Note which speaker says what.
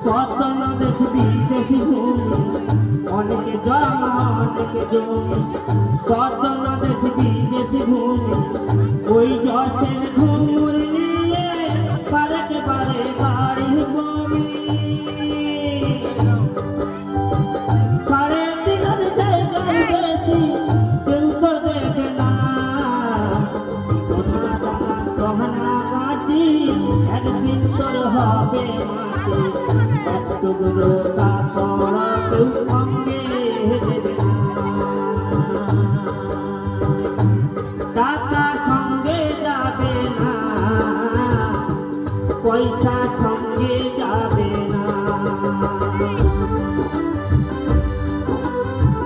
Speaker 1: কত না দেশ বিদেশি ঘুরে অনেকে জমা অনেকে জমি কত না দেশ বিদেশি ঘুরে ওই যশের ঘুমুর নিয়ে পারে বারে বাড়ি বমি সাড়ে তিনের জায়গায় বেশি কেউ তো দেবে না সোনা দানা গহনা গাটি একদিন তোর হবে মাটি এক টুকরো